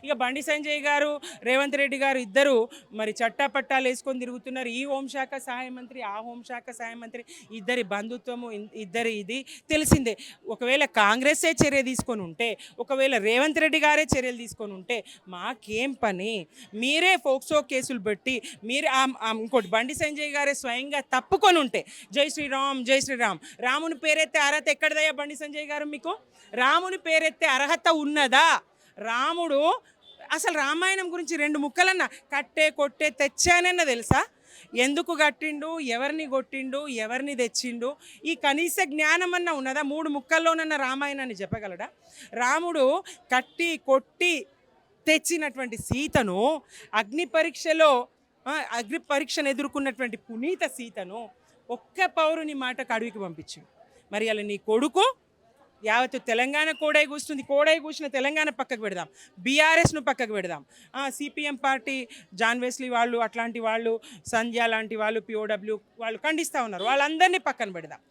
ఇక బండి సంజయ్ గారు, రేవంత్ రెడ్డి గారు ఇద్దరు మరి చట్టాపట్టాలు వేసుకొని తిరుగుతున్నారు. ఈ హోంశాఖ సహాయ మంత్రి, ఆ హోంశాఖ సహాయ మంత్రి, ఇద్దరి బంధుత్వము, ఇద్దరి ఇది తెలిసిందే. ఒకవేళ కాంగ్రెసే చర్య తీసుకొని ఉంటే, ఒకవేళ రేవంత్ రెడ్డి గారే చర్యలు తీసుకొని ఉంటే మాకేం పని? మీరే ఫోక్సో కేసులు పెట్టి మీరు ఇంకోటి బండి సంజయ్ గారే స్వయంగా తప్పుకొని ఉంటే, జై శ్రీరామ్ జై శ్రీరామ్, రాముని పేరెత్తే అర్హత ఎక్కడదయ్యా బండి సంజయ్ గారు మీకు? రాముని పేరెత్తే అర్హత ఉన్నదా? రాముడు అసలు రామాయణం గురించి రెండు ముక్కలన్నా కట్టే కొట్టే తెచ్చానన్న తెలుసా? ఎందుకు కట్టిండు, ఎవరిని కొట్టిండు, ఎవరిని తెచ్చిండు, ఈ కనీస జ్ఞానం అన్న ఉన్నదా? మూడు ముక్కల్లోనన్న రామాయణాన్ని చెప్పగలడా? రాముడు కట్టి కొట్టి తెచ్చినటువంటి సీతను అగ్ని పరీక్షలో అగ్ని పరీక్షను ఎదుర్కొన్నటువంటి పునీత సీతను ఒక్క పౌరుని మాటకు అడవికి పంపించు. మరి అలా నీ కొడుకు యావత్తు తెలంగాణ కోడై కూస్తుంది. కోడై కూసిన తెలంగాణ పక్కకు పెడదాం, బీఆర్ఎస్ను పక్కకు పెడదాం, సిపిఎం పార్టీ జాన్ వెస్లీ వాళ్ళు, అట్లాంటి వాళ్ళు, సంధ్య లాంటి వాళ్ళు, పిఓడబ్ల్యూ వాళ్ళు ఖండిస్తూ ఉన్నారు, వాళ్ళందరినీ పక్కన పెడదాం.